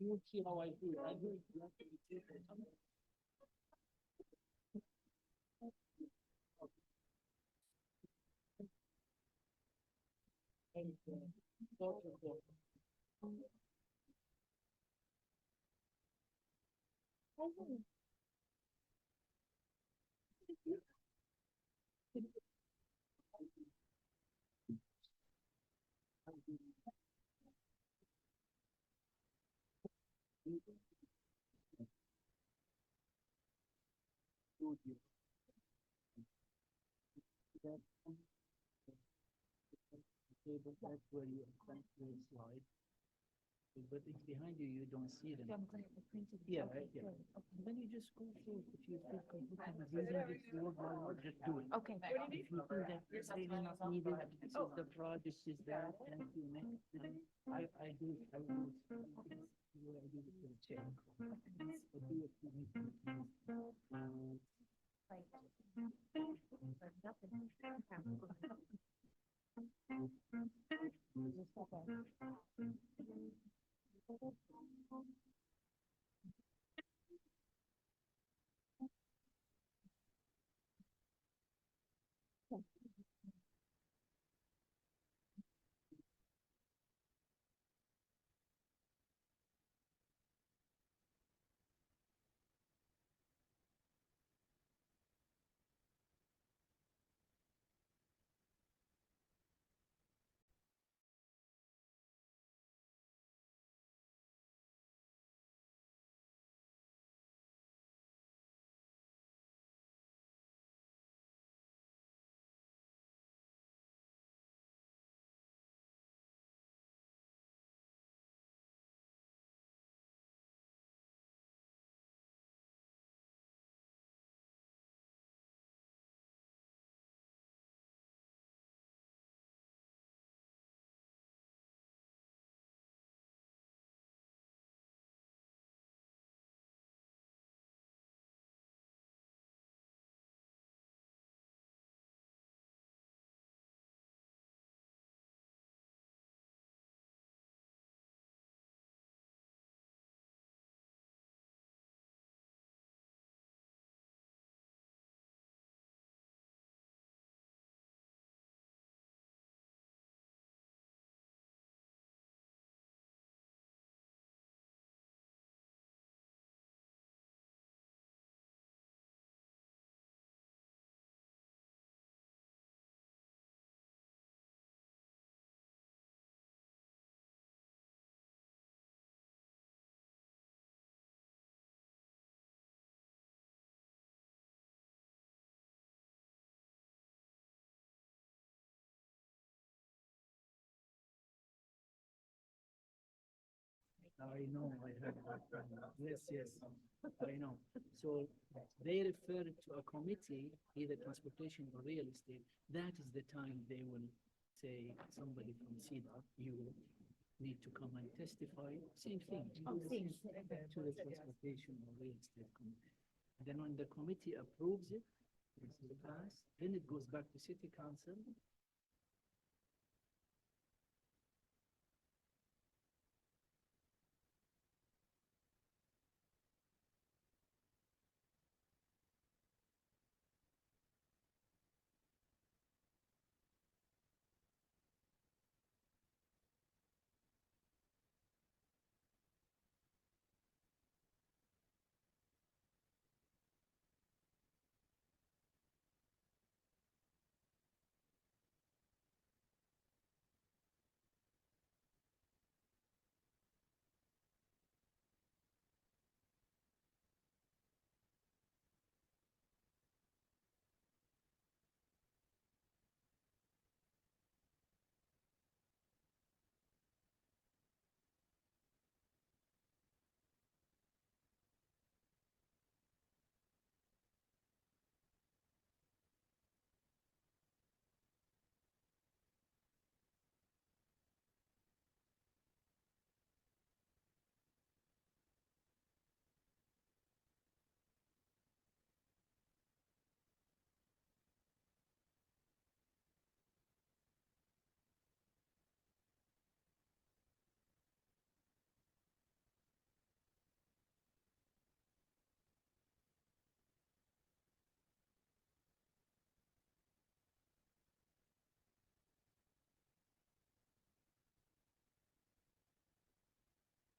You will see how I do it. I do it naturally. And sort of the that table, that's where you essentially slide. But if behind you, you don't see them. Yeah, right, yeah. Then you just go through. If you feel comfortable reading this word by word, just do it. Okay. If you think that it's really not needed, this is the fraud, this is that, and you next, then I do it. I do it. I do it for the check. I do it for me. I know, I heard about that. Yes, yes, I know. So they refer to a committee, either transportation or real estate. That is the time they will say somebody from CEDA, you need to come and testify. Same thing. Oh, same. To the transportation or real estate committee. Then when the committee approves it, it's passed, then it goes back to city council.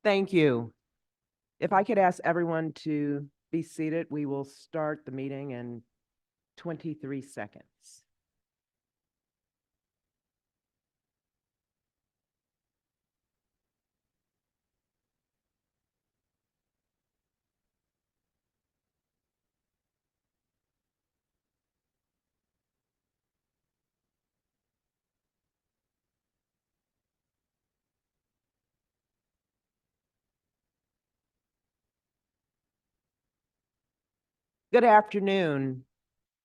Thank you. If I could ask everyone to be seated, we will start the meeting in 23 seconds. Good afternoon,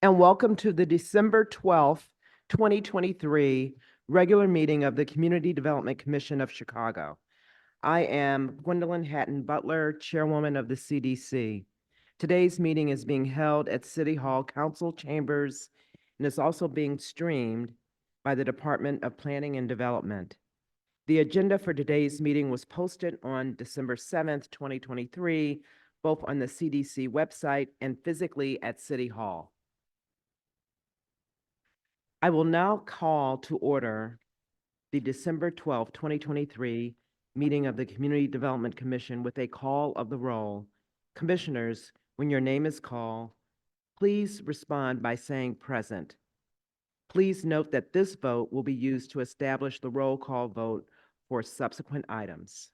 and welcome to the December 12th, 2023 regular meeting of the Community Development Commission of Chicago. I am Gwendolyn Hatton Butler, Chairwoman of the CDC. Today's meeting is being held at City Hall Council Chambers and is also being streamed by the Department of Planning and Development. The agenda for today's meeting was posted on December 7th, 2023, both on the CDC website and physically at City Hall. I will now call to order the December 12th, 2023 meeting of the Community Development Commission with a call of the roll. Commissioners, when your name is called, please respond by saying present. Please note that this vote will be used to establish the roll call vote for subsequent items.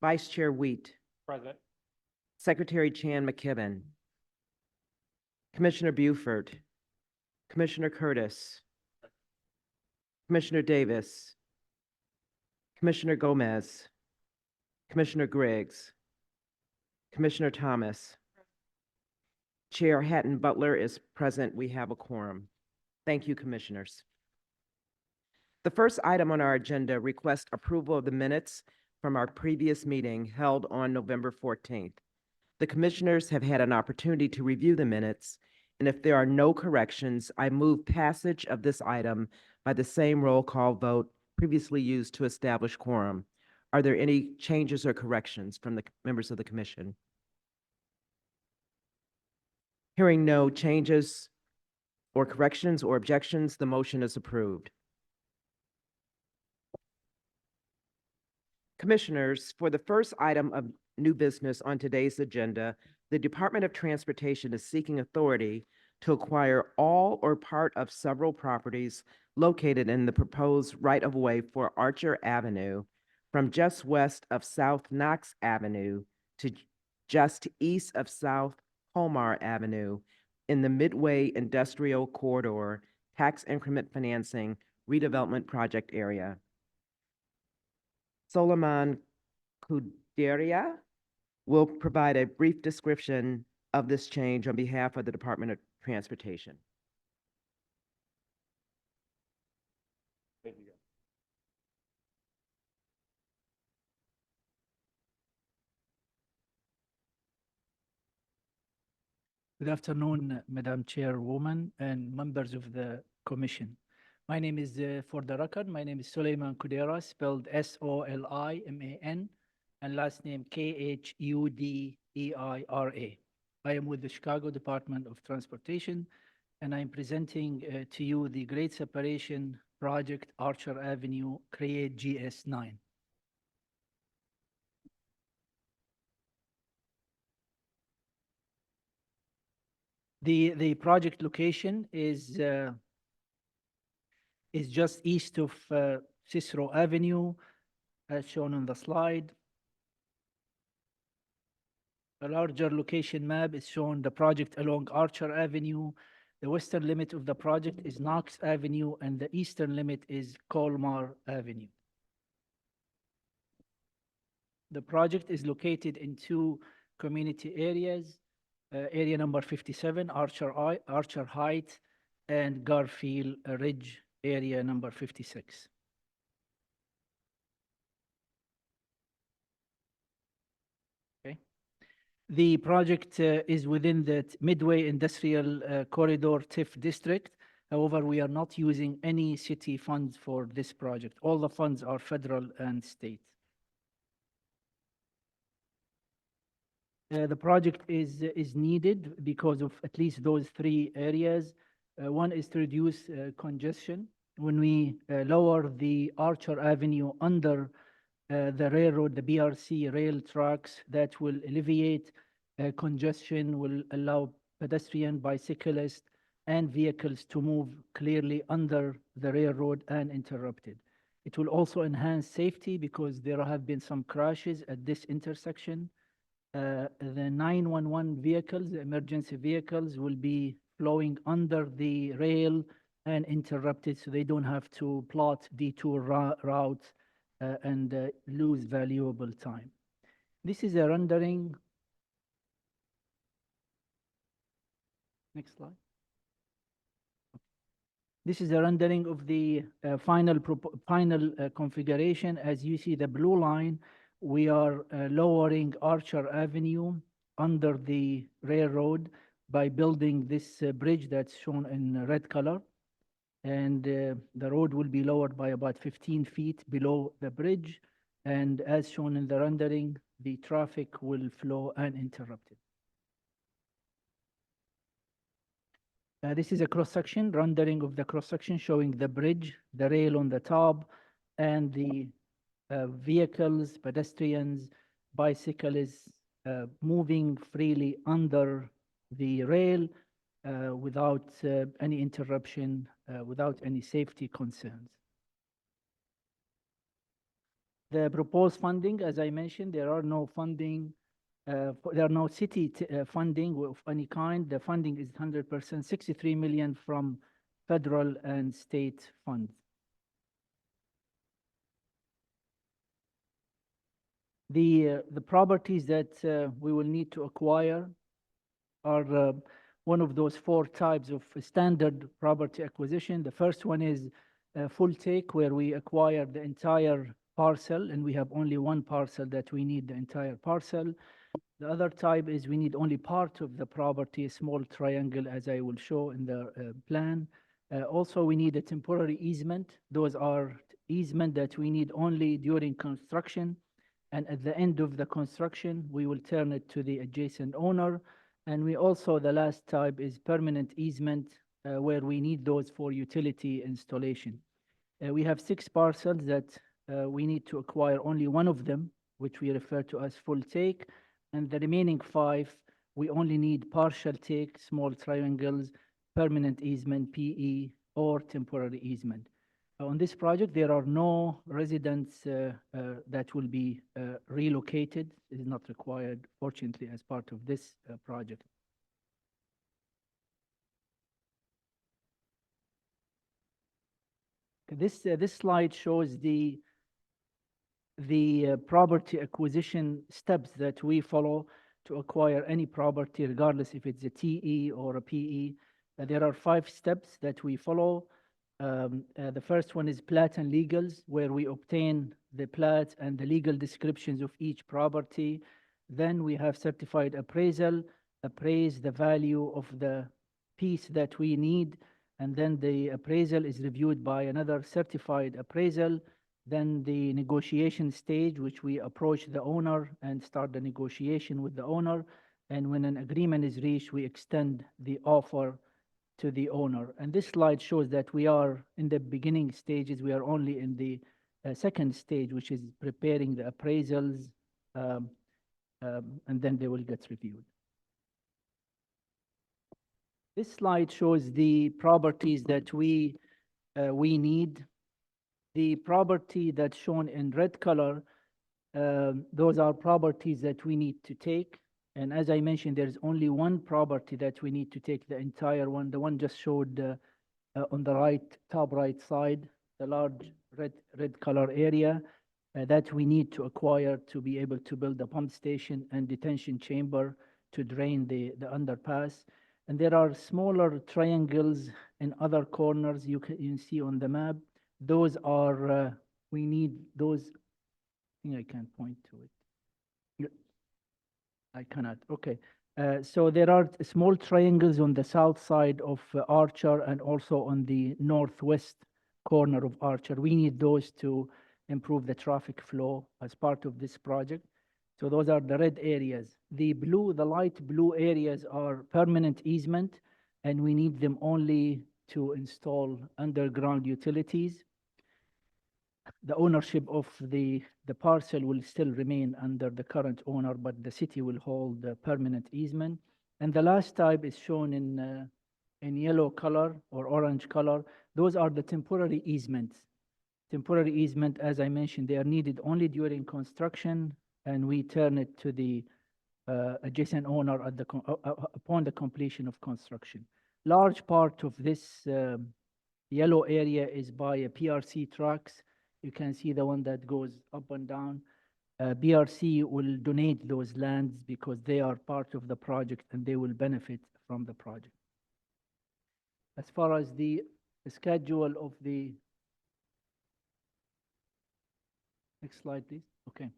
Vice Chair Wheat. Present. Secretary Chan McKibben. Commissioner Buford. Commissioner Curtis. Commissioner Davis. Commissioner Gomez. Commissioner Griggs. Commissioner Thomas. Chair Hatton Butler is present. We have a quorum. Thank you, commissioners. The first item on our agenda requests approval of the minutes from our previous meeting held on November 14th. The commissioners have had an opportunity to review the minutes, and if there are no corrections, I move passage of this item by the same roll call vote previously used to establish quorum. Are there any changes or corrections from the members of the commission? Hearing no changes or corrections or objections, the motion is approved. Commissioners, for the first item of new business on today's agenda, the Department of Transportation is seeking authority to acquire all or part of several properties located in the proposed right-of-way for Archer Avenue from just west of South Knox Avenue to just east of South Colmar Avenue in the Midway Industrial Corridor Tax Increment Financing Redevelopment Project area. Solomon Kuderia will provide a brief description of this change on behalf of the Department of Transportation. There you go. Good afternoon, Madam Chairwoman and members of the Commission. My name is, for the record, my name is Suleiman Kudera, spelled Soliman, and last name Khudeira. I am with the Chicago Department of Transportation, and I'm presenting to you the Great Separation Project, Archer Avenue, CREATE GS9. The project location is just east of Cicero Avenue, as shown on the slide. A larger location map is shown the project along Archer Avenue. The western limit of the project is Knox Avenue, and the eastern limit is Colmar Avenue. The project is located in two community areas, area number 57, Archer Heights, and Garfield Ridge, area number 56. Okay. The project is within the Midway Industrial Corridor TIF district. However, we are not using any city funds for this project. All the funds are federal and state. The project is needed because of at least those three areas. One is to reduce congestion. When we lower the Archer Avenue under the railroad, the BRC rail tracks that will alleviate congestion, will allow pedestrian, bicyclists, and vehicles to move clearly under the railroad uninterrupted. It will also enhance safety because there have been some crashes at this intersection. The 911 vehicles, the emergency vehicles, will be flowing under the rail and interrupted, so they don't have to plot detour routes and lose valuable time. This is a rendering. Next slide. This is a rendering of the final configuration. As you see, the blue line, we are lowering Archer Avenue under the railroad by building this bridge that's shown in red color. And the road will be lowered by about 15 feet below the bridge. And as shown in the rendering, the traffic will flow uninterrupted. This is a cross-section, rendering of the cross-section showing the bridge, the rail on the top, and the vehicles, pedestrians, bicyclists moving freely under the rail without any interruption, without any safety concerns. The proposed funding, as I mentioned, there are no funding. There are no city funding of any kind. The funding is 100%, 63 million from federal and state funds. The properties that we will need to acquire are one of those 4 types of standard property acquisition. The first one is full take, where we acquire the entire parcel, and we have only one parcel that we need the entire parcel. The other type is we need only part of the property, a small triangle, as I will show in the plan. Also, we need a temporary easement. Those are easement that we need only during construction. And at the end of the construction, we will turn it to the adjacent owner. And we also, the last type is permanent easement, where we need those for utility installation. We have 6 parcels that we need to acquire only one of them, which we refer to as full take. And the remaining 5, we only need partial take, small triangles, permanent easement, PE, or temporary easement. On this project, there are no residents that will be relocated. It is not required, fortunately, as part of this project. This slide shows the property acquisition steps that we follow to acquire any property, regardless if it's a TE or a PE. There are 5 steps that we follow. The first one is plat and legals, where we obtain the plat and the legal descriptions of each property. Then we have certified appraisal, appraise the value of the piece that we need, and then the appraisal is reviewed by another certified appraisal. Then the negotiation stage, which we approach the owner and start the negotiation with the owner. And when an agreement is reached, we extend the offer to the owner. And this slide shows that we are in the beginning stages. We are only in the second stage, which is preparing the appraisals, and then they will get reviewed. This slide shows the properties that we need. The property that's shown in red color, those are properties that we need to take. And as I mentioned, there's only one property that we need to take, the entire one. The one just showed on the right, top right side, the large red color area that we need to acquire to be able to build a pump station and detention chamber to drain the underpass. And there are smaller triangles in other corners you can see on the map. Those are, we need those. I think I can't point to it. I cannot, okay. So there are small triangles on the south side of Archer and also on the northwest corner of Archer. We need those to improve the traffic flow as part of this project. So those are the red areas. The blue, the light blue areas are permanent easement, and we need them only to install underground utilities. the ownership of the parcel will still remain under the current owner, but the city will hold the permanent easement. And the last type is shown in yellow color or orange color. Those are the temporary easements. Temporary easement, as I mentioned, they are needed only during construction, and we turn it to the adjacent owner at upon the completion of construction. Large part of this yellow area is by a PRC trucks. You can see the one that goes up and down. BRC will donate those lands because they are part of the project and they will benefit from the project. As far as the schedule of the, next slide, please. Okay.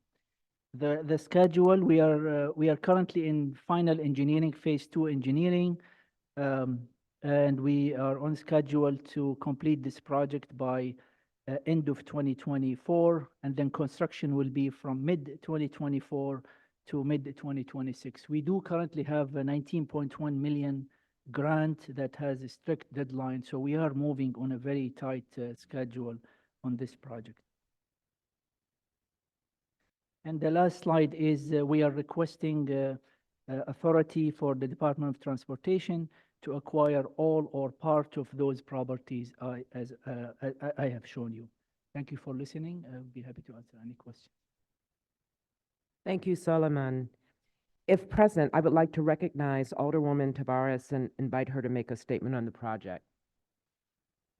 The schedule, we are currently in final engineering, phase 2 engineering. And we are on schedule to complete this project by end of 2024, and then construction will be from mid 2024 to mid 2026. We do currently have a 19.1 million grant that has a strict deadline, so we are moving on a very tight schedule on this project. And the last slide is we are requesting authority for the Department of Transportation to acquire all or part of those properties as I have shown you. Thank you for listening. I'll be happy to answer any questions. Thank you, Solomon. If present, I would like to recognize Alderwoman Tavares and invite her to make a statement on the project.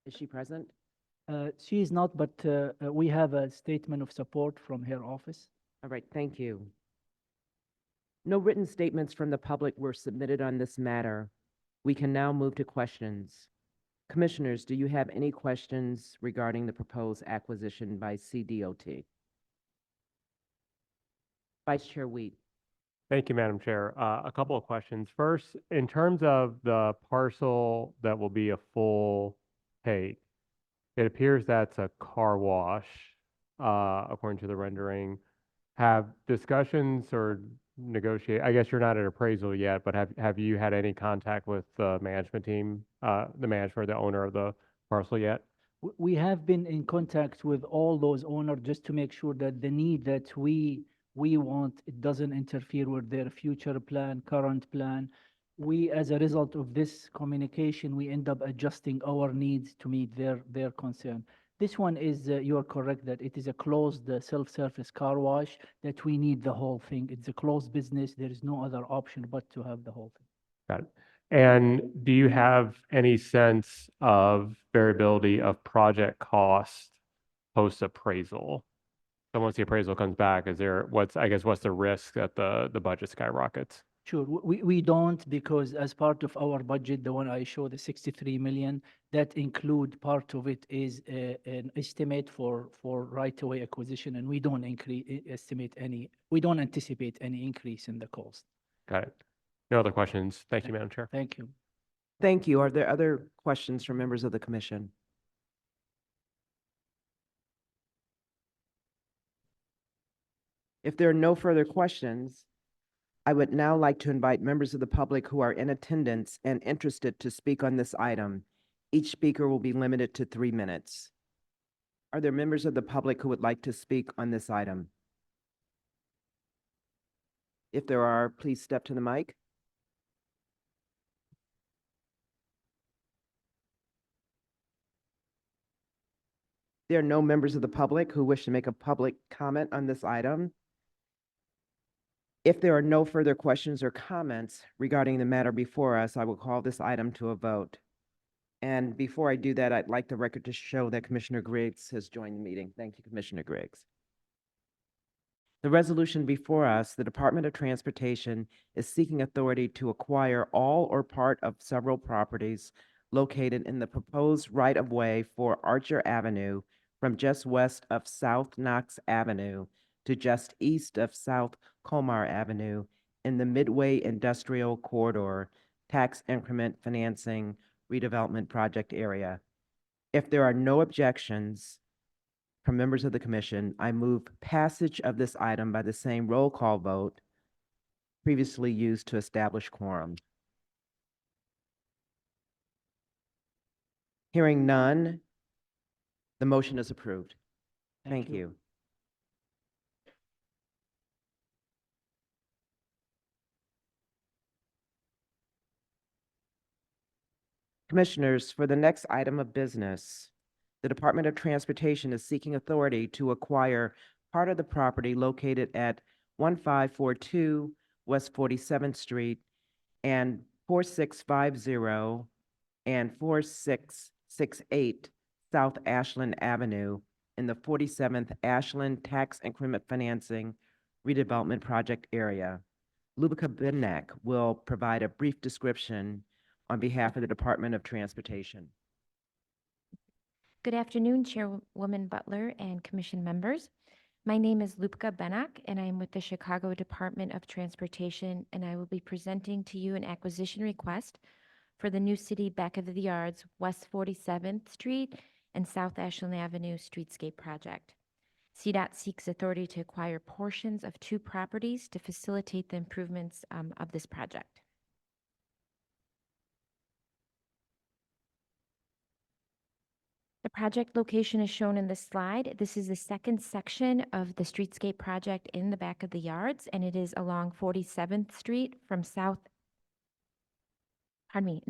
Is she present? She is not, but we have a statement of support from her office. All right, thank you. No written statements from the public were submitted on this matter. We can now move to questions. Commissioners, do you have any questions regarding the proposed acquisition by CDOT? Vice Chair Wheat. Thank you, Madam Chair. A couple of questions. First, in terms of the parcel that will be a full take, it appears that's a car wash, according to the rendering. Have discussions or negotiate, I guess you're not at appraisal yet, but have you had any contact with the management team, the manager, the owner of the parcel yet? We have been in contact with all those owners just to make sure that the need that we want, it doesn't interfere with their future plan, current plan. We, as a result of this communication, we end up adjusting our needs to meet their concern. This one is, you're correct that it is a closed self-service car wash, that we need the whole thing. It's a closed business. There is no other option but to have the whole thing. Got it. And do you have any sense of variability of project cost post-appraisal? So once the appraisal comes back, is there, what's the risk that the budget skyrockets? Sure, we don't, because as part of our budget, the one I showed, the 63 million, that include part of it is an estimate for right-of-way acquisition, and we don't we don't anticipate any increase in the cost. Got it. No other questions. Thank you, Madam Chair. Thank you. Thank you. Are there other questions from members of the commission? If there are no further questions, I would now like to invite members of the public who are in attendance and interested to speak on this item. Each speaker will be limited to 3 minutes. Are there members of the public who would like to speak on this item? If there are, please step to the mic. There are no members of the public who wish to make a public comment on this item. If there are no further questions or comments regarding the matter before us, I will call this item to a vote. And before I do that, I'd like the record to show that Commissioner Griggs has joined the meeting. Thank you, Commissioner Griggs. The resolution before us, the Department of Transportation is seeking authority to acquire all or part of several properties located in the proposed right-of-way for Archer Avenue from just west of South Knox Avenue to just east of South Colmar Avenue in the Midway Industrial Corridor Tax Increment Financing Redevelopment Project area. If there are no objections from members of the commission, I move passage of this item by the same roll call vote previously used to establish quorum. Hearing none, the motion is approved. Thank you. Commissioners, for the next item of business, the Department of Transportation is seeking authority to acquire part of the property located at 1542 West 47th Street and 4650 and 4668 South Ashland Avenue in the 47th Ashland Tax Increment Financing Redevelopment Project area. Lubica Benak will provide a brief description on behalf of the Department of Transportation. Good afternoon, Chairwoman Butler and Commission members. My name is Lupka Benak, and I am with the Chicago Department of Transportation, and I will be presenting to you an acquisition request for the New City Back of the Yards, West 47th Street and South Ashland Avenue Streetscape Project. CDOT seeks authority to acquire portions of 2 properties to facilitate the improvements of this project. The project location is shown in this slide. This is the second section of the streetscape project in the back of the yards, and it is along 47th Street from it's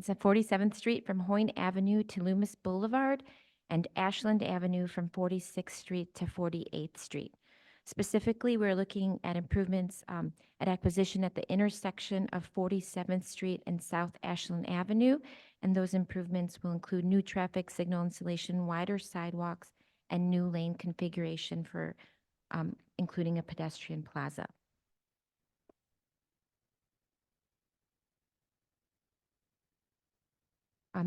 at 47th Street from Hoyne Avenue to Loomis Boulevard and Ashland Avenue from 46th Street to 48th Street. Specifically, we're looking at improvements at acquisition at the intersection of 47th Street and South Ashland Avenue, and those improvements will include new traffic signal installation, wider sidewalks, and new lane configuration for including a pedestrian plaza.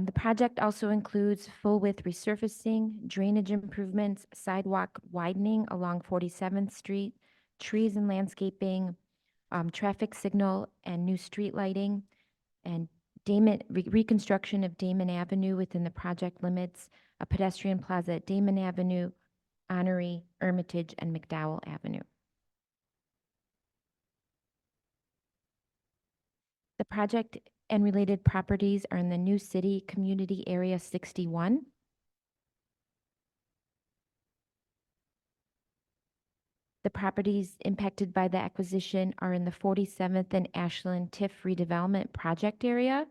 The project also includes full-width resurfacing, drainage improvements, sidewalk widening along 47th Street, trees and landscaping, traffic signal and new street lighting, and reconstruction of Damon Avenue within the project limits, a pedestrian plaza at Damon Avenue, Honoré, Hermitage, and McDowell Avenue. The project and related properties are in the New City Community Area 61. The properties impacted by the acquisition are in the 47th and Ashland TIF redevelopment project area.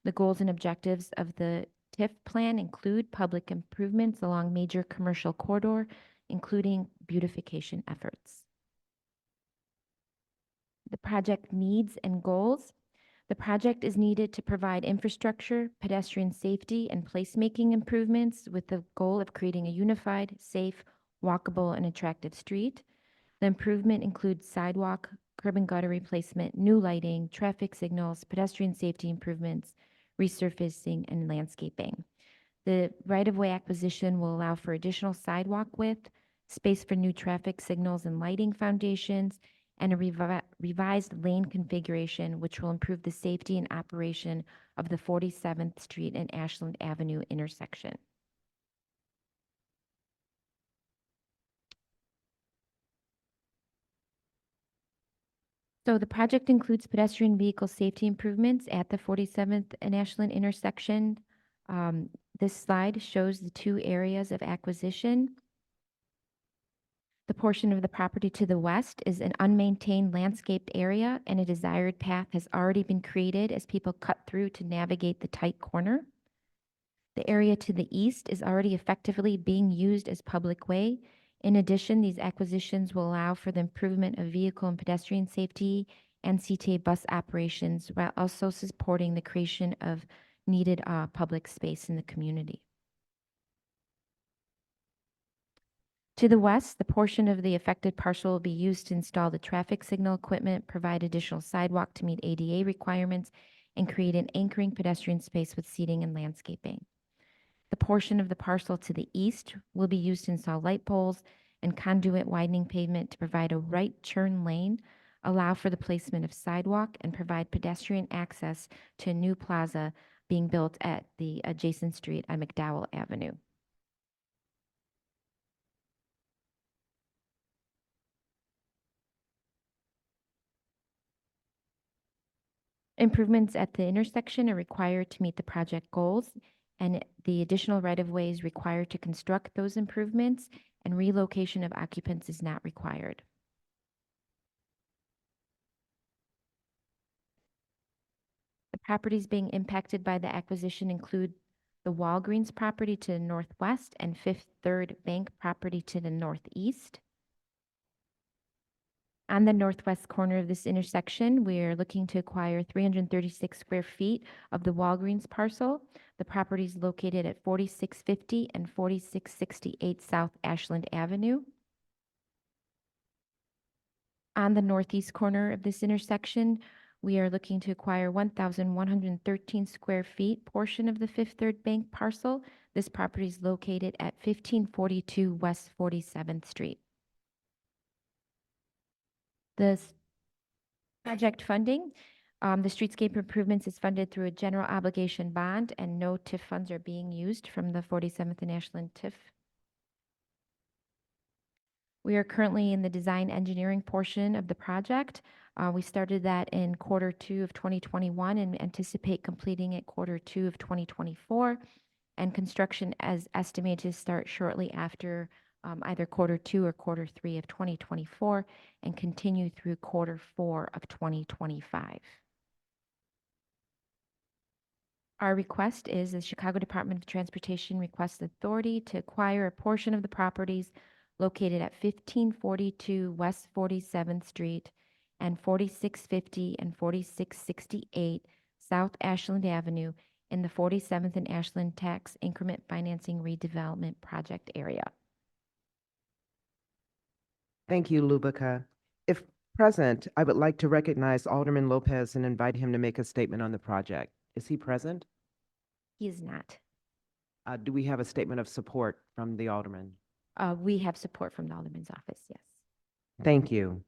The goals and objectives of the TIF plan include public improvements along major commercial corridor, including beautification efforts. The project needs and goals. The project is needed to provide infrastructure, pedestrian safety, and placemaking improvements with the goal of creating a unified, safe, walkable, and attractive street. The improvement includes sidewalk, curb and gutter replacement, new lighting, traffic signals, pedestrian safety improvements, resurfacing, and landscaping. The right-of-way acquisition will allow for additional sidewalk width, space for new traffic signals and lighting foundations, and a revised lane configuration, which will improve the safety and operation of the 47th Street and Ashland Avenue intersection. So the project includes pedestrian vehicle safety improvements at the 47th and Ashland intersection. This slide shows the 2 areas of acquisition. The portion of the property to the west is an unmaintained landscaped area, and a desired path has already been created as people cut through to navigate the tight corner. The area to the east is already effectively being used as public way. In addition, these acquisitions will allow for the improvement of vehicle and pedestrian safety and CTA bus operations, while also supporting the creation of needed public space in the community. To the west, the portion of the affected parcel will be used to install the traffic signal equipment, provide additional sidewalk to meet ADA requirements, and create an anchoring pedestrian space with seating and landscaping. The portion of the parcel to the east will be used to install light poles and conduit widening pavement to provide a right turn lane, allow for the placement of sidewalk, and provide pedestrian access to a new plaza being built at the adjacent street on McDowell Avenue. Improvements at the intersection are required to meet the project goals, and the additional right-of-way is required to construct those improvements, and relocation of occupants is not required. The properties being impacted by the acquisition include the Walgreens property to the northwest and Fifth Third Bank property to the northeast. On the northwest corner of this intersection, we are looking to acquire 336 square feet of the Walgreens parcel. The property is located at 4650 and 4668 South Ashland Avenue. On the northeast corner of this intersection, we are looking to acquire 1,113 square feet portion of the Fifth Third Bank parcel. This property is located at 1542 West 47th Street. The project funding, the streetscape improvements is funded through a general obligation bond, and no TIF funds are being used from the 47th and Ashland TIF. We are currently in the design engineering portion of the project. We started that in Q2 of 2021 and anticipate completing it Q2 of 2024. And construction is estimated to start shortly after either Q2 or Q3 of 2024 and continue through Q4 of 2025. Our request is the Chicago Department of Transportation requests authority to acquire a portion of the properties located at 1542 West 47th Street and 4650 and 4668 South Ashland Avenue in the 47th and Ashland Tax Increment Financing Redevelopment Project area. Thank you, Lubica. If present, I would like to recognize Alderman Lopez and invite him to make a statement on the project. Is he present? He is not. Do we have a statement of support from the Alderman? We have support from the Alderman's office, yes. Thank you.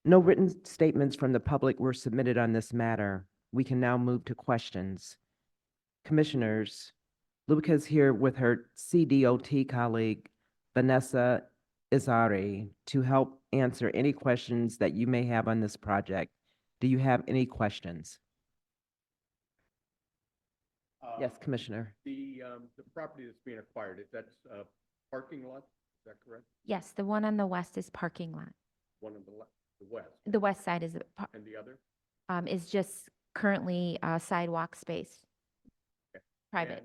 No written statements from the public were submitted on this matter. We can now move to questions. Commissioners, Lubica is here with her CDOT colleague, Vanessa Izari, to help answer any questions that you may have on this project. Do you have any questions? Yes, Commissioner. The property that's being acquired, that's a parking lot, is that correct? Yes, the one on the west is parking lot. One on the west, The west side is, and the other? is just currently sidewalk space. Okay. Private.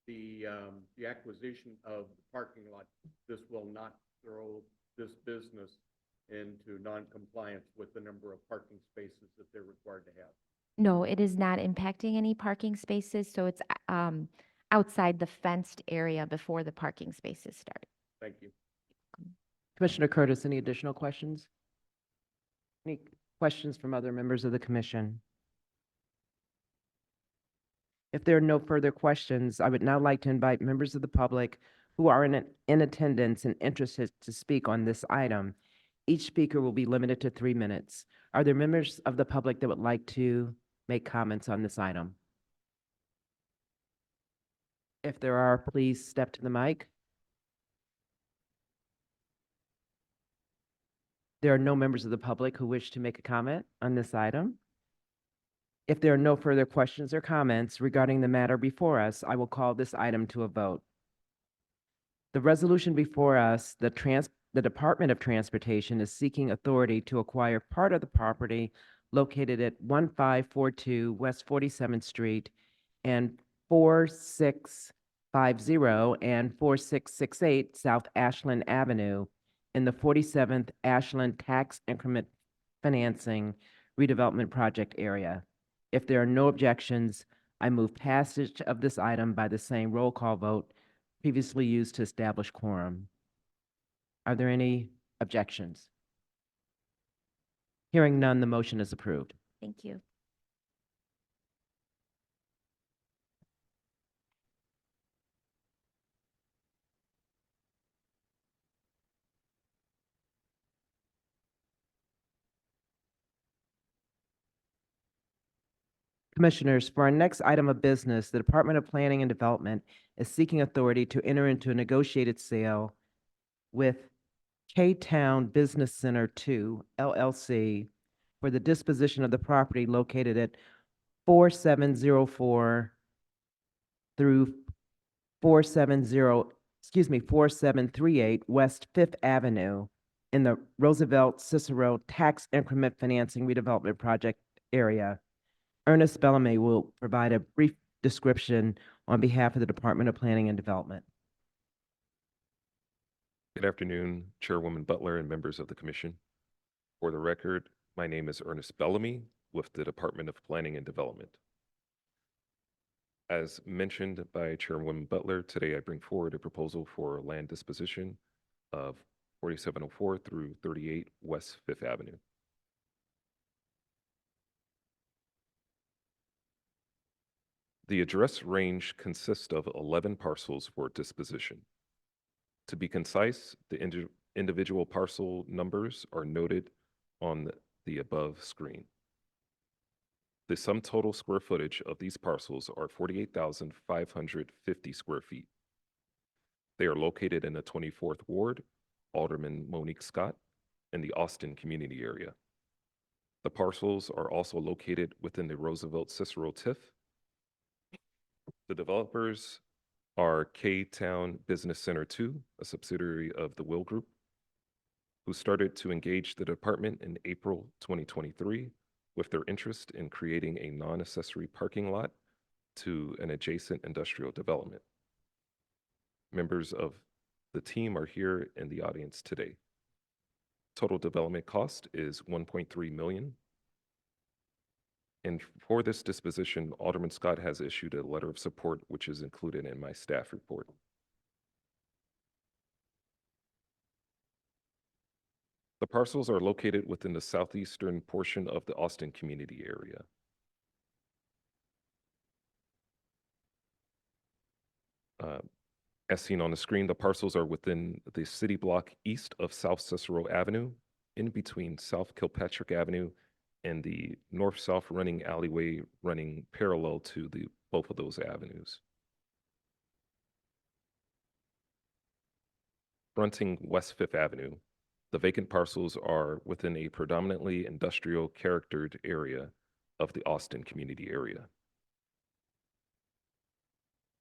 And the acquisition of the parking lot, this will not throw this business into non-compliance with the number of parking spaces that they're required to have. No, it is not impacting any parking spaces, so it's outside the fenced area before the parking spaces start. Thank you. Commissioner Curtis, any additional questions? Any questions from other members of the commission? If there are no further questions, I would now like to invite members of the public who are in attendance and interested to speak on this item. Each speaker will be limited to 3 minutes. Are there members of the public that would like to make comments on this item? If there are, please step to the mic. There are no members of the public who wish to make a comment on this item. If there are no further questions or comments regarding the matter before us, I will call this item to a vote. The resolution before us, the Department of Transportation is seeking authority to acquire part of the property located at 1542 West 47th Street and 4650 and 4668 South Ashland Avenue in the 47th Ashland Tax Increment Financing Redevelopment Project area. If there are no objections, I move passage of this item by the same roll call vote previously used to establish quorum. Are there any objections? Hearing none, the motion is approved. Thank you. Commissioners, for our next item of business, the Department of Planning and Development is seeking authority to enter into a negotiated sale with K-Town Business Center 2 LLC for the disposition of the property located at 4704 through 4738 West Fifth Avenue in the Roosevelt Cicero Tax Increment Financing Redevelopment Project area. Ernest Bellamy will provide a brief description on behalf of the Department of Planning and Development. Good afternoon, Chairwoman Butler and members of the commission. For the record, my name is Ernest Bellamy with the Department of Planning and Development. As mentioned by Chairwoman Butler, today I bring forward a proposal for land disposition of 4704 through 38 West Fifth Avenue. The address range consists of 11 parcels for disposition. To be concise, the individual parcel numbers are noted on the above screen. The sum total square footage of these parcels are 48,550 square feet. They are located in the 24th Ward, Alderman Monique Scott, in the Austin community area. The parcels are also located within the Roosevelt Cicero TIF. The developers are K-Town Business Center 2, a subsidiary of the Will Group, who started to engage the department in April 2023 with their interest in creating a non-accessory parking lot to an adjacent industrial development. Members of the team are here in the audience today. Total development cost is $1.3 million. And for this disposition, Alderman Scott has issued a letter of support, which is included in my staff report. The parcels are located within the southeastern portion of the Austin community area. As seen on the screen, the parcels are within the city block east of South Cicero Avenue, in between South Kilpatrick Avenue and the north-south running alleyway running parallel to both of those avenues. Fronting West Fifth Avenue, the vacant parcels are within a predominantly industrial charactered area of the Austin community area,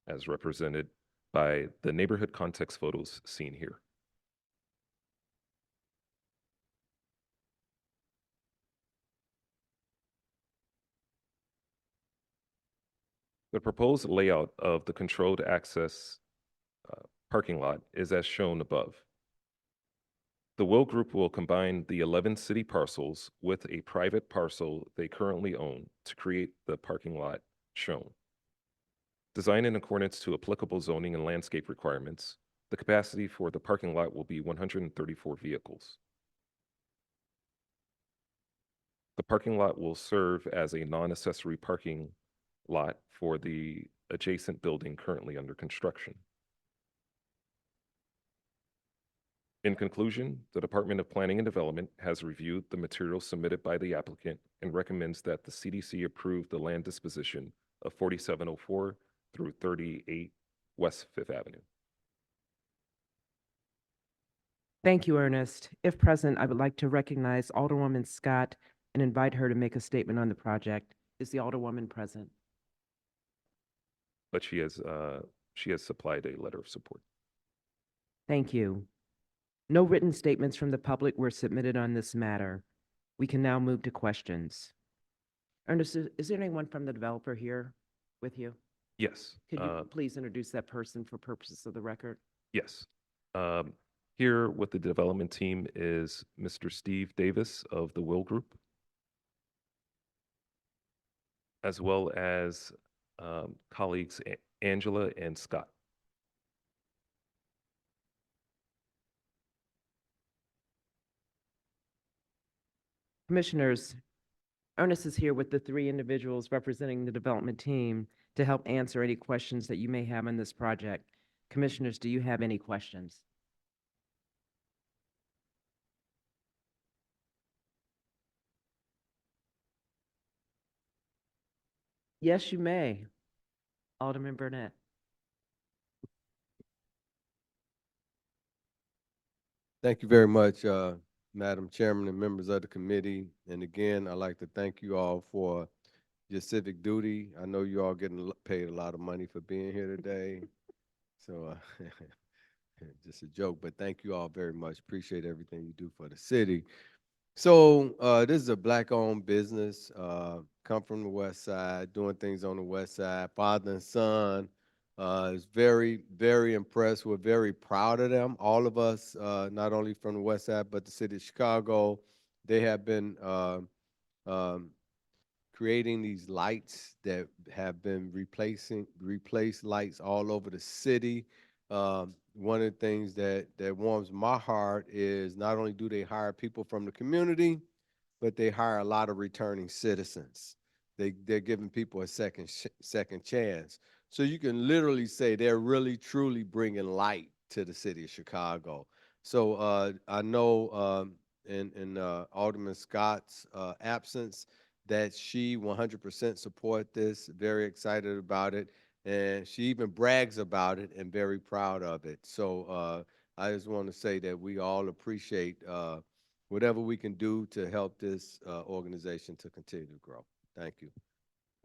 as represented by the neighborhood context photos seen here. The proposed layout of the controlled access parking lot is as shown above. The Will Group will combine the 11 city parcels with a private parcel they currently own to create the parking lot shown. Designed in accordance to applicable zoning and landscape requirements, the capacity for the parking lot will be 134 vehicles. The parking lot will serve as a non-accessory parking lot for the adjacent building currently under construction. In conclusion, the Department of Planning and Development has reviewed the materials submitted by the applicant and recommends that the CDC approve the land disposition of 4704 through 38 West Fifth Avenue. Thank you, Ernest. If present, I would like to recognize Alderwoman Scott and invite her to make a statement on the project. Is the Alderwoman present? But she has supplied a letter of support. Thank you. No written statements from the public were submitted on this matter. We can now move to questions. Ernest, is there anyone from the developer here with you? Yes. Could you please introduce that person for purposes of the record? Yes. Here with the development team is Mr. Steve Davis of the Will Group, as well as colleagues Angela and Scott. Commissioners, Ernest is here with the three individuals representing the development team to help answer any questions that you may have on this project. Commissioners, do you have any questions? Yes, you may. Alderman Burnett. Thank you very much, Madam Chairman and members of the committee. And again, I'd like to thank you all for your civic duty. I know you all getting paid a lot of money for being here today. So, just a joke, but thank you all very much. Appreciate everything you do for the city. So, this is a black-owned business, come from the West Side, doing things on the West Side, father and son. Is very, very impressed. We're very proud of them. All of us, not only from the West Side, but the city of Chicago. They have been, um, creating these lights that have been replaced lights all over the city. One of the things that warms my heart is not only do they hire people from the community, but they hire a lot of returning citizens. They're giving people a second chance. So you can literally say they're really truly bringing light to the city of Chicago. So I know in Alderman Scott's absence that she 100% support this, very excited about it, and she even brags about it and very proud of it. So I just want to say that we all appreciate whatever we can do to help this organization to continue to grow. Thank you.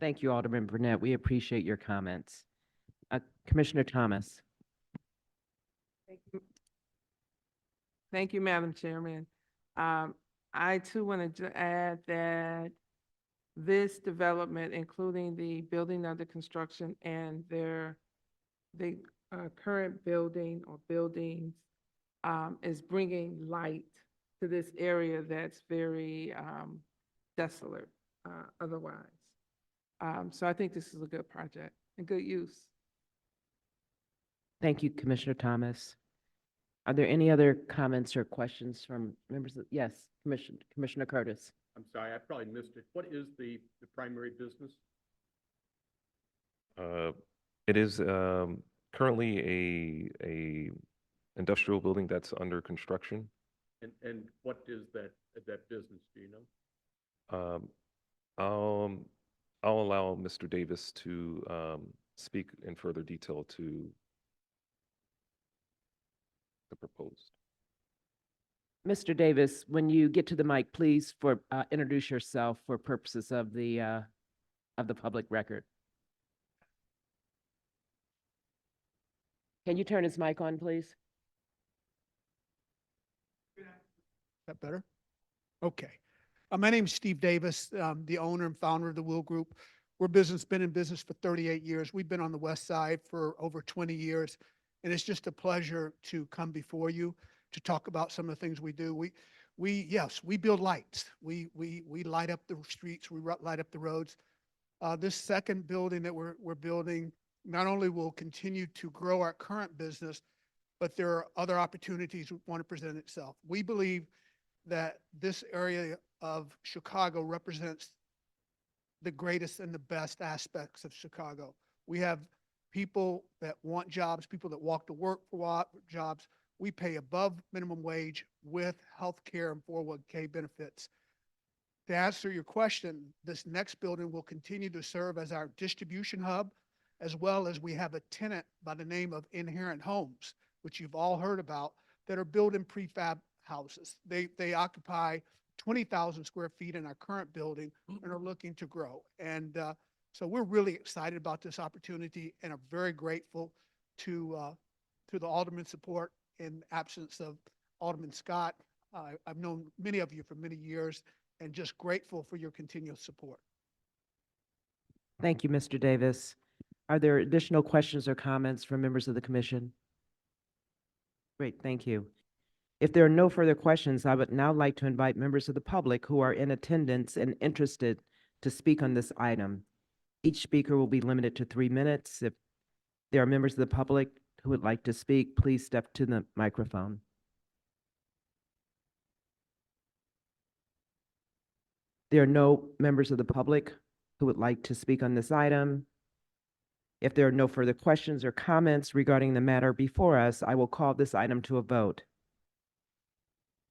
Thank you, Alderman Burnett. We appreciate your comments. Commissioner Thomas. Thank you, Madam Chairman. I too wanted to add that this development, including the building under construction and the current building or buildings, is bringing light to this area that's very desolate otherwise. So I think this is a good project and good use. Thank you, Commissioner Thomas. Are there any other comments or questions from members of, yes, Commissioner Curtis? I'm sorry, I probably missed it. What is the primary business? It is currently a industrial building that's under construction. And what is that business, do you know? I'll allow Mr. Davis to speak in further detail to the proposed. Mr. Davis, when you get to the mic, please introduce yourself for purposes of the public record. Can you turn his mic on, please? Is that better? Okay. My name is Steve Davis, the owner and founder of the Will Group. Been in business for 38 years. We've been on the West Side for over 20 years. And it's just a pleasure to come before you to talk about some of the things we do. Yes, we build lights. We light up the streets. We light up the roads. This second building that we're building not only will continue to grow our current business, but there are other opportunities that want to present itself. We believe that this area of Chicago represents the greatest and the best aspects of Chicago. We have people that want jobs, people that walk to work for jobs. We pay above minimum wage with health care and 401k benefits. To answer your question, this next building will continue to serve as our distribution hub, as well as we have a tenant by the name of Inherent Homes, which you've all heard about, that are building prefab houses. They occupy 20,000 square feet in our current building and are looking to grow. And so we're really excited about this opportunity and are very grateful to the Alderman's support in absence of Alderman Scott. I've known many of you for many years and just grateful for your continual support. Thank you, Mr. Davis. Are there additional questions or comments from members of the commission? Great, thank you. If there are no further questions, I would now like to invite members of the public who are in attendance and interested to speak on this item. Each speaker will be limited to 3 minutes. If there are members of the public who would like to speak, please step to the microphone. There are no members of the public who would like to speak on this item. If there are no further questions or comments regarding the matter before us, I will call this item to a vote.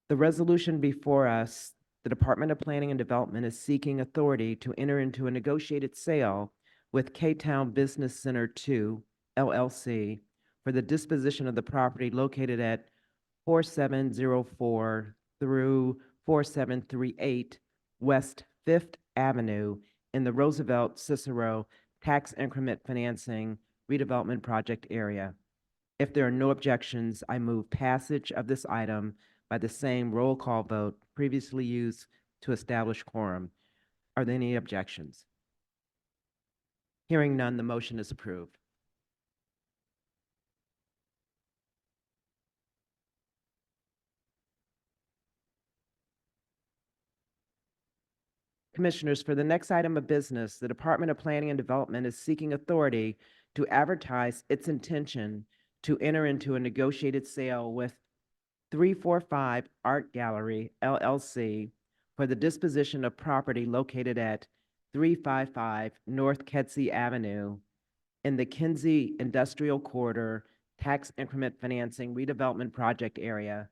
The resolution before us, the Department of Planning and Development is seeking authority to enter into a negotiated sale with K-Town Business Center 2, LLC, for the disposition of the property located at 4704 through 4738 West 5th Avenue in the Roosevelt Cicero Tax Increment Financing Redevelopment Project area. If there are no objections, I move passage of this item by the same roll call vote previously used to establish quorum. Are there any objections? Hearing none, the motion is approved. Commissioners, for the next item of business, the Department of Planning and Development is seeking authority to advertise its intention to enter into a negotiated sale with 345 Art Gallery LLC for the disposition of property located at 355 North Kedzie Avenue in the Kinsey Industrial Corridor Tax Increment Financing Redevelopment Project area,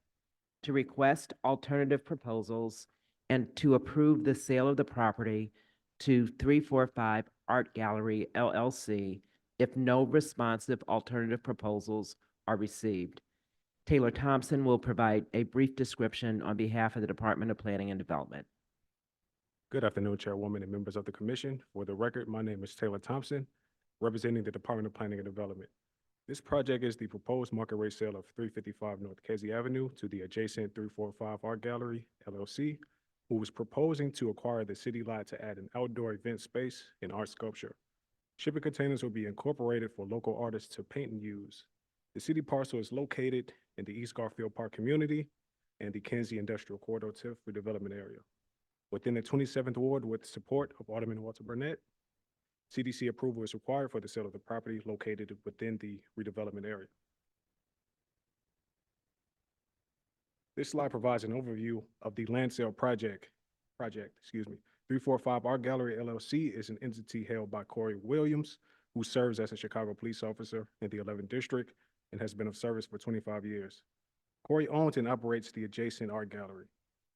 to request alternative proposals and to approve the sale of the property to 345 Art Gallery LLC if no responsive alternative proposals are received. Taylor Thompson will provide a brief description on behalf of the Department of Planning and Development. Good afternoon, Chairwoman and members of the Commission. For the record, my name is Taylor Thompson, representing the Department of Planning and Development. This project is the proposed market rate sale of 355 North Kedzie Avenue to the adjacent 345 Art Gallery LLC, who is proposing to acquire the city lot to add an outdoor event space and art sculpture. Shipping containers will be incorporated for local artists to paint and use. The city parcel is located in the East Garfield Park community and the Kinsey Industrial Corridor TIF redevelopment area. Within the 27th Ward, with support of Alderman Walter Burnett, CDC approval is required for the sale of the property located within the redevelopment area. This slide provides an overview of the land sale project. 345 Art Gallery LLC is an entity held by Corey Williams, who serves as a Chicago police officer in the 11th District and has been of service for 25 years. Corey owns and operates the adjacent art gallery.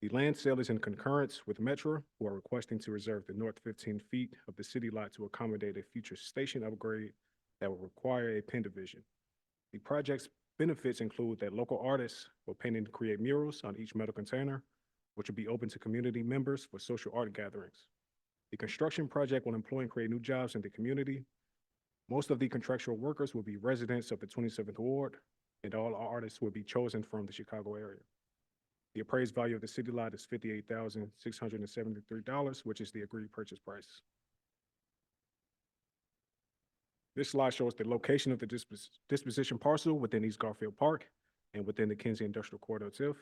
The land sale is in concurrence with Metro, who are requesting to reserve the north 15 feet of the city lot to accommodate a future station upgrade that will require a pen division. The project's benefits include that local artists will paint and create murals on each metal container, which will be open to community members for social art gatherings. The construction project will employ and create new jobs in the community. Most of the contractual workers will be residents of the 27th Ward, and all artists will be chosen from the Chicago area. The appraised value of the city lot is $58,673, which is the agreed purchase price. This slide shows the location of the disposition parcel within East Garfield Park and within the Kinsey Industrial Corridor TIF.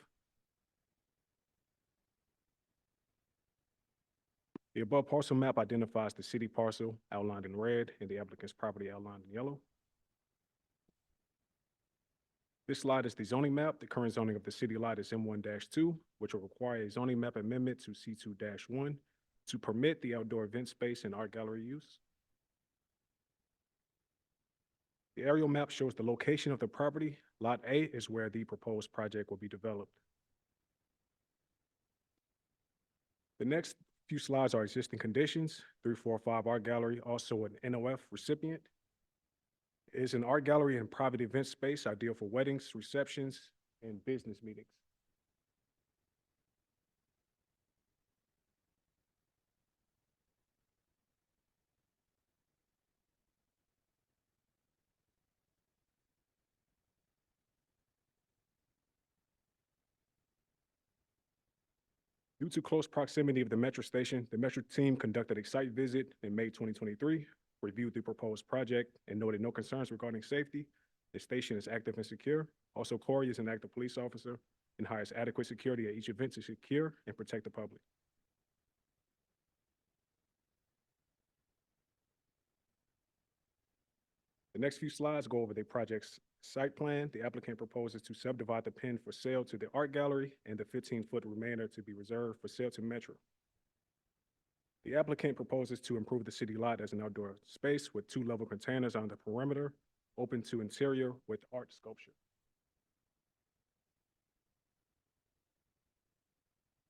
The above parcel map identifies the city parcel outlined in red and the applicant's property outlined in yellow. This slide is the zoning map. The current zoning of the city lot is M1-2, which will require a zoning map amendment to C2-1 to permit the outdoor event space and art gallery use. The aerial map shows the location of the property. Lot A is where the proposed project will be developed. The next few slides are existing conditions. 345 Art Gallery, also an NOF recipient, is an art gallery and private event space ideal for weddings, receptions, and business meetings. Due to close proximity of the Metro station, the Metro team conducted a site visit in May 2023, reviewed the proposed project, and noted no concerns regarding safety. The station is active and secure. Also, Corey is an active police officer and hires adequate security at each event to secure and protect the public. The next few slides go over the project's site plan. The applicant proposes to subdivide the pen for sale to the art gallery and the 15-foot remainder to be reserved for sale to Metro. The applicant proposes to improve the city lot as an outdoor space with 2 level containers on the perimeter, open to interior with art sculpture.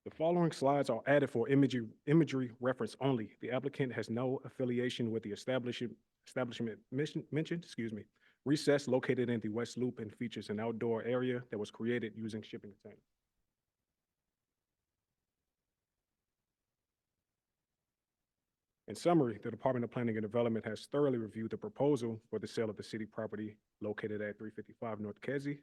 The following slides are added for imagery reference only. The applicant has no affiliation with the establishment mentioned, Recess located in the West Loop and features an outdoor area that was created using shipping containers. In summary, the Department of Planning and Development has thoroughly reviewed the proposal for the sale of the city property located at 355 North Kedzie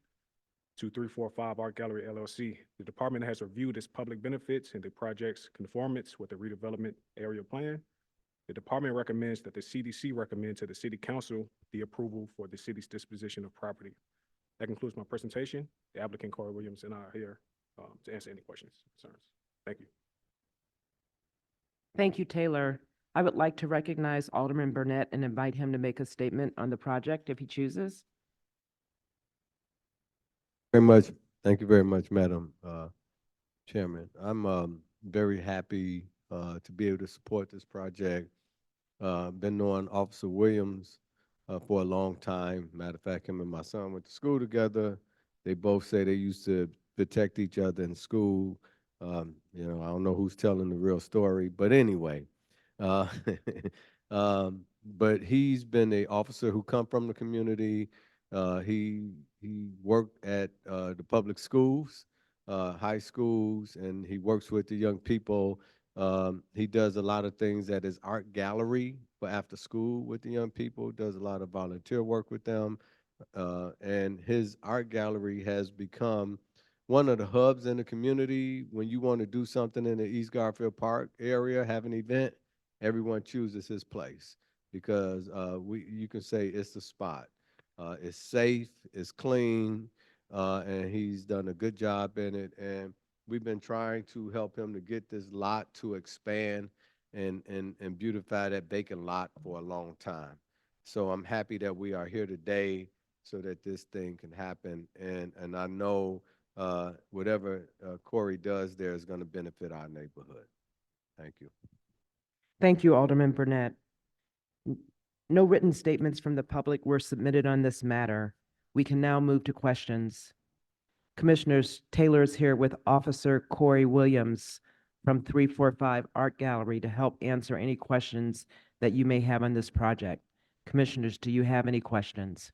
to 345 Art Gallery LLC. The department has reviewed its public benefits and the project's conformance with the redevelopment area plan. The department recommends that the CDC recommend to the City Council the approval for the city's disposition of property. That concludes my presentation. The applicant, Corey Williams, and I are here to answer any questions, concerns. Thank you. Thank you, Taylor. I would like to recognize Alderman Burnett and invite him to make a statement on the project if he chooses. Very much. Thank you very much, Madam Chairman. I'm very happy to be able to support this project. Been knowing Officer Williams for a long time. Matter of fact, him and my son went to school together. They both say they used to protect each other in school. You know, I don't know who's telling the real story, but anyway. But he's been an officer who come from the community. He worked at the public schools, high schools, and he works with the young people. He does a lot of things at his art gallery for after school with the young people, does a lot of volunteer work with them. And his art gallery has become one of the hubs in the community. When you want to do something in the East Garfield Park area, have an event, everyone chooses his place because you can say it's the spot. It's safe, it's clean, and he's done a good job in it. And we've been trying to help him to get this lot to expand and beautify that vacant lot for a long time. So I'm happy that we are here today so that this thing can happen. And I know whatever Corey does there is going to benefit our neighborhood. Thank you. Thank you, Alderman Burnett. No written statements from the public were submitted on this matter. We can now move to questions. Commissioners, Taylor is here with Officer Corey Williams from 345 Art Gallery to help answer any questions that you may have on this project. Commissioners, do you have any questions?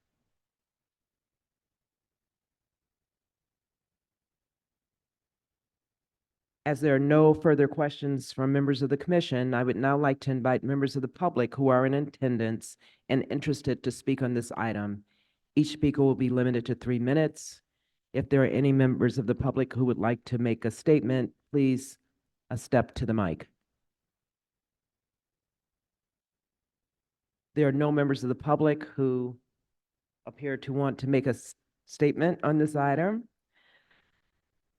As there are no further questions from members of the commission, I would now like to invite members of the public who are in attendance and interested to speak on this item. Each speaker will be limited to 3 minutes. If there are any members of the public who would like to make a statement, please step to the mic. There are no members of the public who appear to want to make a statement on this item.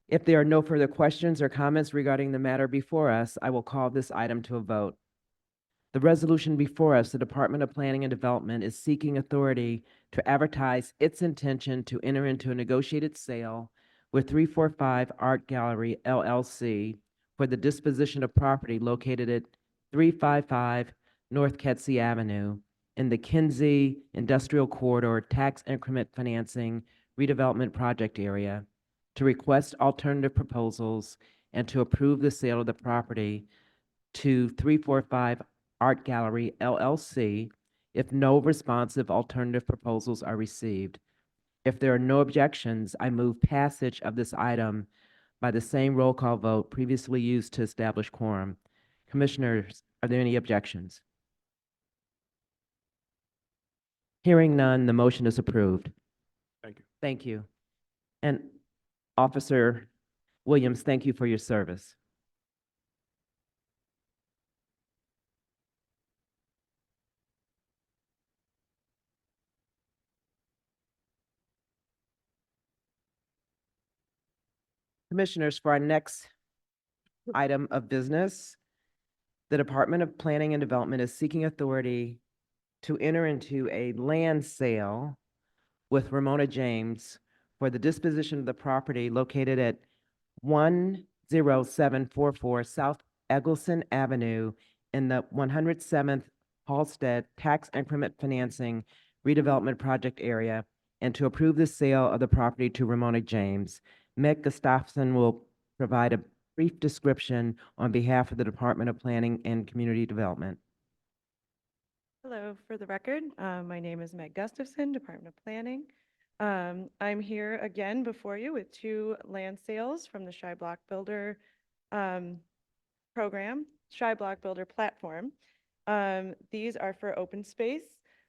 If there are no further questions or comments regarding the matter before us, I will call this item to a vote. The resolution before us, the Department of Planning and Development is seeking authority to advertise its intention to enter into a negotiated sale with 345 Art Gallery LLC for the disposition of property located at 355 North Kedzie Avenue in the Kinsey Industrial Corridor Tax Increment Financing Redevelopment Project Area, to request alternative proposals and to approve the sale of the property to 345 Art Gallery LLC if no responsive alternative proposals are received. If there are no objections, I move passage of this item by the same roll call vote previously used to establish quorum. Commissioners, are there any objections? Hearing none, the motion is approved. Thank you. Thank you. And Officer Williams, thank you for your service. Commissioners, for our next item of business, the Department of Planning and Development is seeking authority to enter into a land sale with Ramona James for the disposition of the property located at 10744 South Eggleston Avenue in the 107th Halsted Tax Increment Financing Redevelopment Project Area, and to approve the sale of the property to Ramona James. Meg Gustafson will provide a brief description on behalf of the Department of Planning and Community Development. Hello, for the record, my name is Meg Gustafson, Department of Planning. I'm here again before you with 2 land sales from the Shy Block Builder program, Shy Block Builder platform. These are for open space.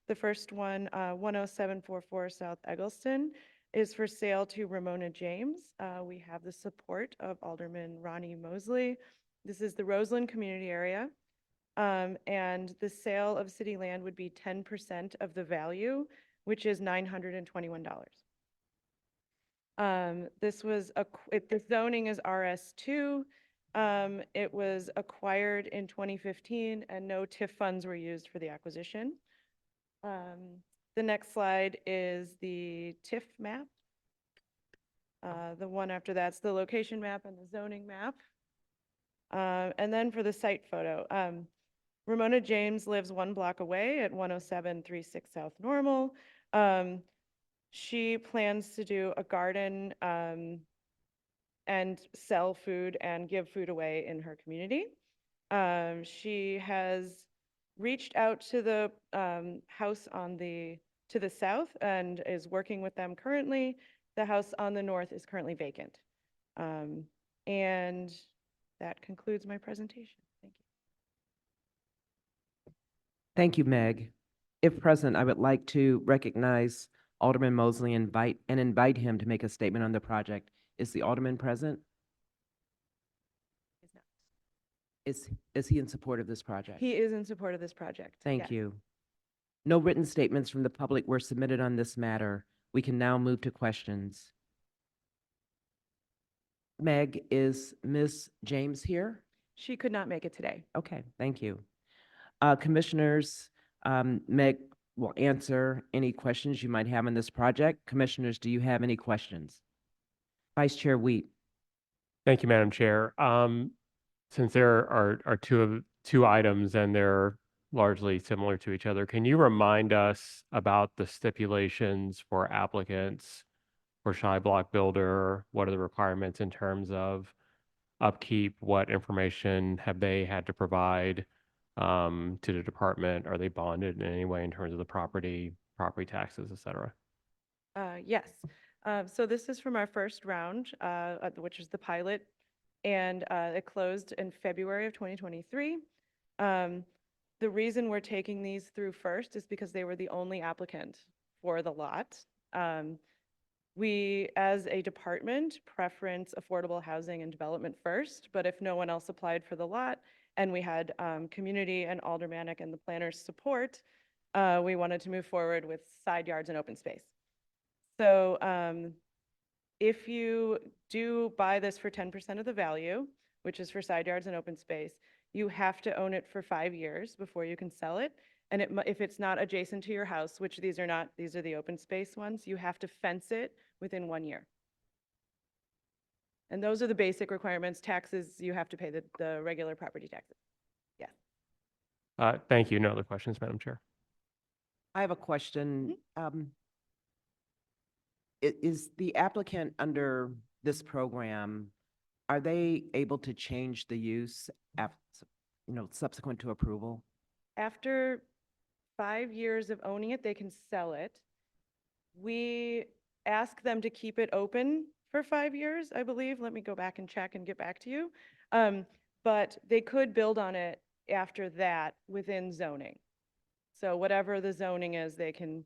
The first one, 10744 South Eggleston, is for sale to Ramona James. We have the support of Alderman Ronnie Mosley. This is the Roseland community area. And the sale of city land would be 10% of the value, which is $921. This was, the zoning is RS2. It was acquired in 2015 and no TIF funds were used for the acquisition. The next slide is the TIF map. The one after that's the location map and the zoning map. And then for the site photo, Ramona James lives 1 block away at 10736 South Normal. She plans to do a garden and sell food and give food away in her community. She has reached out to the house to the south and is working with them currently. The house on the north is currently vacant. And that concludes my presentation. Thank you. Thank you, Meg. If present, I would like to recognize Alderman Mosley and invite him to make a statement on the project. Is the Alderman present? He's not. Is he in support of this project? He is in support of this project. Thank yes. you. No written statements from the public were submitted on this matter. We can now move to questions. Meg, is Ms. James here? She could not make it today. Okay, thank you. Commissioners, Meg will answer any questions you might have on this project. Commissioners, do you have any questions? Vice Chair Wheat. Thank you, Madam Chair. Since there are two items and they're largely similar to each other, can you remind us about the stipulations for applicants for Shy Block Builder? What are the requirements in terms of upkeep? What information have they had to provide to the department? Are they bonded in any way in terms of the property taxes, et cetera? Yes. So this is from our first round, which is the pilot, and it closed in February of 2023. The reason we're taking these through first is because they were the only applicant for the lot. We, as a department, preference affordable housing and development first, but if no one else applied for the lot and we had community and aldermanic and the planners' support, we wanted to move forward with side yards and open space. So if you do buy this for 10% of the value, which is for side yards and open space, you have to own it for 5 years before you can sell it. And if it's not adjacent to your house, which these are not, these are the open space ones, you have to fence it within 1 year. And those are the basic requirements. Taxes, you have to pay the regular property taxes. Yes. Thank you. No other questions, Madam Chair. I have a question. Is the applicant under this program, are they able to change the use subsequent to approval? After 5 years of owning it, they can sell it. We ask them to keep it open for 5 years, I believe. Let me go back and check and get back to you. But they could build on it after that within zoning. So whatever the zoning is, they can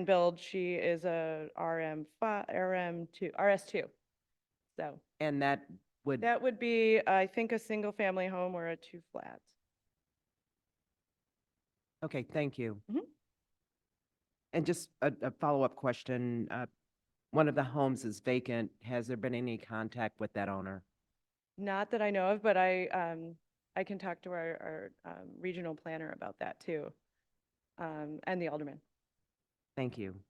build. She is a RS2. So And that would be, I think, a single family home or a 2 flat. okay, thank you. Mhm. And just a follow-up question. One of the homes is vacant. Has there been any contact with that owner? Not that I know of, but I can talk to our regional planner about that too, and the alderman. Thank you.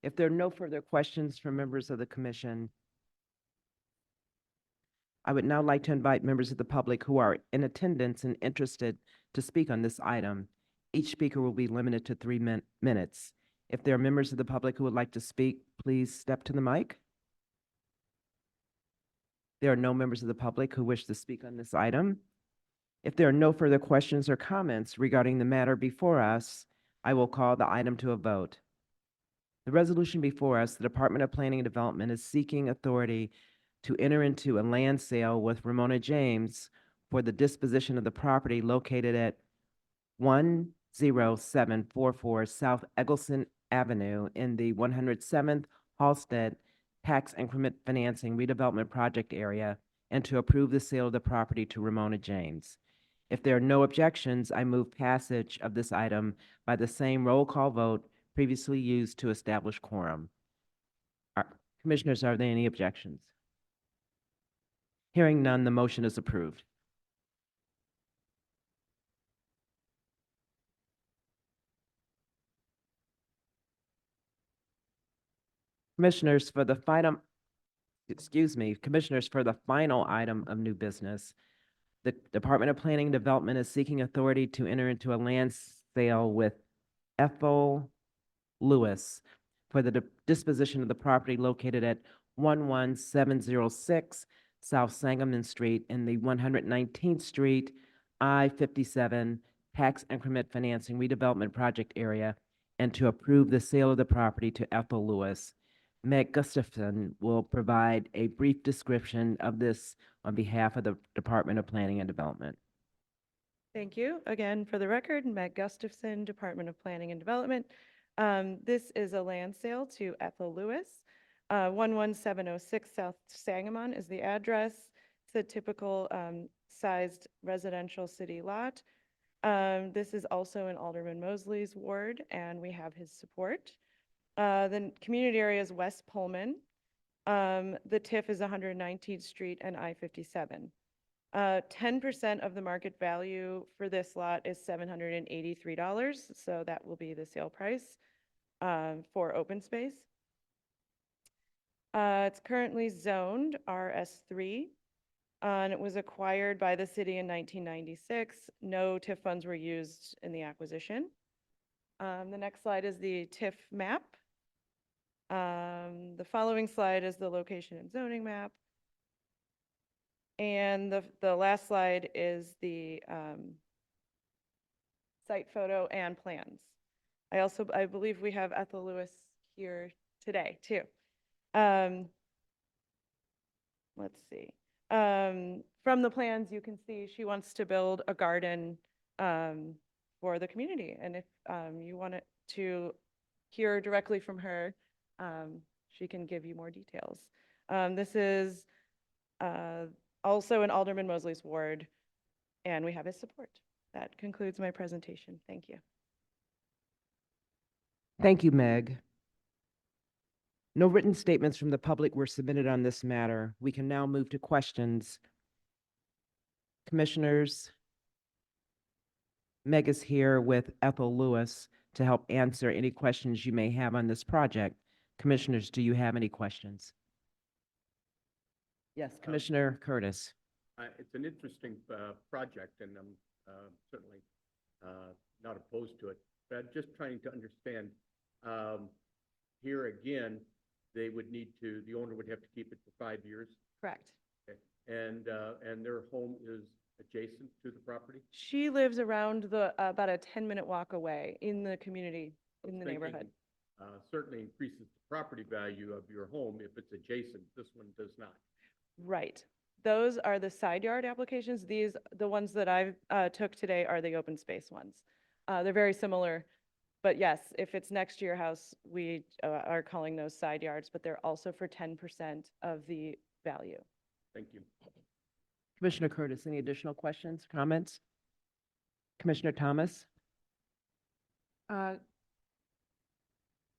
If there are no further questions from members of the commission, I would now like to invite members of the public who are in attendance and interested to speak on this item. Each speaker will be limited to 3 minutes. If there are members of the public who would like to speak, please step to the mic. There are no members of the public who wish to speak on this item. If there are no further questions or comments regarding the matter before us, I will call the item to a vote. The resolution before us, the Department of Planning and Development is seeking authority to enter into a land sale with Ramona James for the disposition of the property located at 10744 South Eggleston Avenue in the 107th Halsted Tax Increment Financing Redevelopment Project Area, and to approve the sale of the property to Ramona James. If there are no objections, I move passage of this item by the same roll call vote previously used to establish quorum. Commissioners, are there any objections? Hearing none, the motion is approved. Commissioners, for the final item of new business, the Department of Planning and Development is seeking authority to enter into a land sale with Ethel Lewis for the disposition of the property located at 11706 South Sangamon Street in the 119th Street I-57 Tax Increment Financing Redevelopment Project Area, and to approve the sale of the property to Ethel Lewis. Meg Gustafson will provide a brief description of this on behalf of the Department of Planning and Development. Thank you. Again, for the record, Meg Gustafson, Department of Planning and Development. This is a land sale to Ethel Lewis. 11706 South Sangamon is the address. It's a typical sized residential city lot. This is also in Alderman Mosley's ward, and we have his support. The community area is West Pullman. The TIF is 119th Street and I-57. 10% of the market value for this lot is $783, so that will be the sale price for open space. It's currently zoned RS3, and it was acquired by the city in 1996. No TIF funds were used in the acquisition. The next slide is the TIF map. The following slide is the location and zoning map. And the last slide is the site photo and plans. I believe we have Ethel Lewis here today too. Let's see. From the plans, you can see she wants to build a garden for the community. And if you want to hear directly from her, she can give you more details. This is also in Alderman Mosley's ward, and we have his support. That concludes my presentation. Thank you. Thank you, Meg. No written statements from the public were submitted on this matter. We can now move to questions. Commissioners, Meg is here with Ethel Lewis to help answer any questions you may have on this project. Commissioners, do you have any questions? Yes, Commissioner Curtis. It's an interesting project, and I'm certainly not opposed to it. But I'm just trying to understand, here again, the owner would have to keep it for 5 years. Correct. Okay. And their home is adjacent to the property? She lives around about a 10-minute walk away in the community, in the neighborhood. Certainly increases the property value of your home if it's adjacent. This one does not. Right. Those are the side yard applications. The ones that I took today are the open space ones. They're very similar, but yes, if it's next to your house, we are calling those side yards, but they're also for 10% of the value. Thank you. Commissioner Curtis, any additional questions, comments? Commissioner Thomas?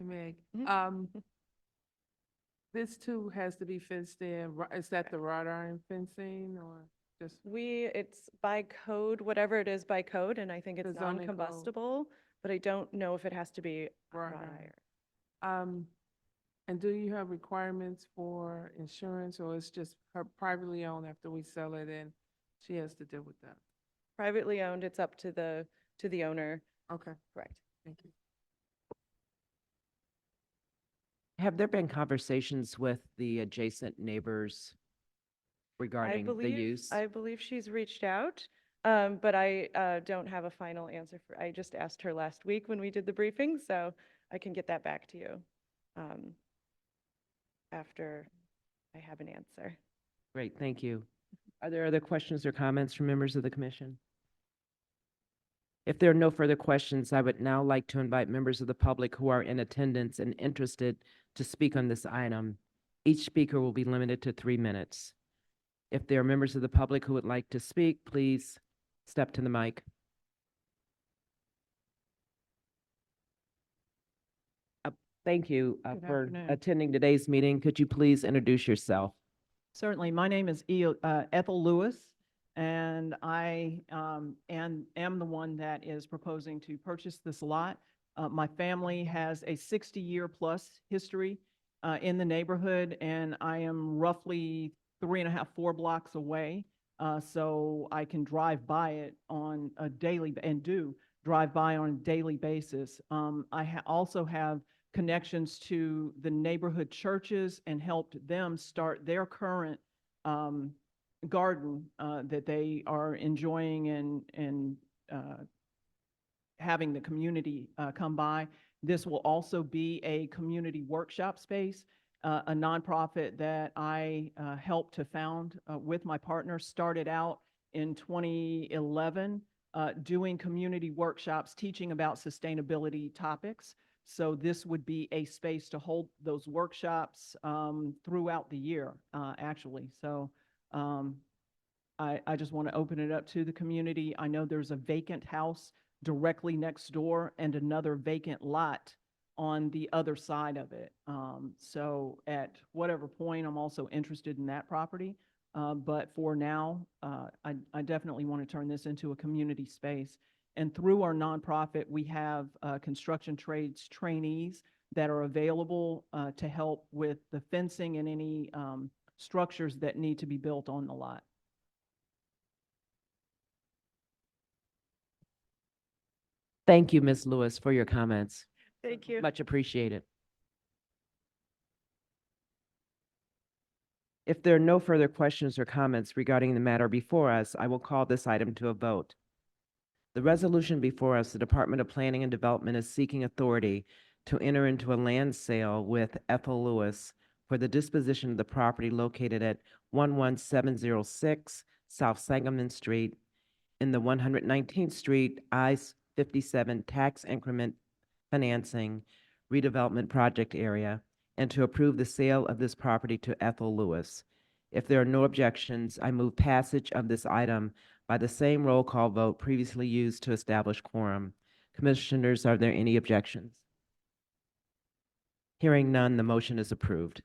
Meg, Mhm. this too has to be fenced in. Is that the wrought iron fencing or just? It's by code, whatever it is by code, and I think it's The zoning code. non-combustible, but I don't know if it has to be Wrought wrought iron. iron. And do you have requirements for insurance, or it's just her privately owned after we sell it and she has to deal with that? Privately owned, it's up to the owner. Okay, Correct. thank you. Have there been conversations with the adjacent neighbors regarding the use? I believe she's reached out, but I don't have a final answer I just asked her last week when we did the briefing, so I can get that back to you after I have an answer. Great, thank you. Are there other questions or comments from members of the commission? If there are no further questions, I would now like to invite members of the public who are in attendance and interested to speak on this item. Each speaker will be limited to 3 minutes. If there are members of the public who would like to speak, please step to the mic. Thank you Good for afternoon. attending today's meeting. Could you please introduce yourself? Certainly. My name is Ethel Lewis, and I am the one that is proposing to purchase this lot. My family has a 60-year-plus history in the neighborhood, and I am roughly 3.5, 4 blocks away. So I can drive by it on a daily, and do drive by on a daily basis. I also have connections to the neighborhood churches and helped them start their current garden that they are enjoying and having the community come by. This will also be a community workshop space. A nonprofit that I helped to found with my partner started out in 2011 doing community workshops, teaching about sustainability topics. So this would be a space to hold those workshops throughout the year, actually. So I just want to open it up to the community. I know there's a vacant house directly next door and another vacant lot on the other side of it. So at whatever point, I'm also interested in that property. But for now, I definitely want to turn this into a community space. And through our nonprofit, we have construction trades trainees that are available to help with the fencing and any structures that need to be built on the lot. Thank you, Ms. Lewis, for your comments. Thank you. Much appreciated. If there are no further questions or comments regarding the matter before us, I will call this item to a vote. The resolution before us, the Department of Planning and Development is seeking authority to enter into a land sale with Ethel Lewis for the disposition of the property located at 11706 South Sangamon Street in the 119th Street I-57 Tax Increment Financing Redevelopment Project area, and to approve the sale of this property to Ethel Lewis. If there are no objections, I move passage of this item by the same roll call vote previously used to establish quorum. Commissioners, are there any objections? Hearing none, the motion is approved.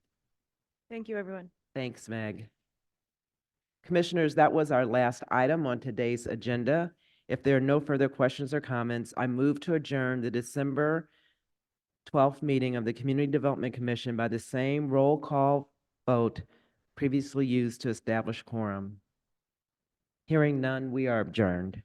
Thank you, everyone. Thanks, Meg. Commissioners, that was our last item on today's agenda. If there are no further questions or comments, I move to adjourn the December 12th meeting of the Community Development Commission by the same roll call vote previously used to establish quorum. Hearing none, we are adjourned.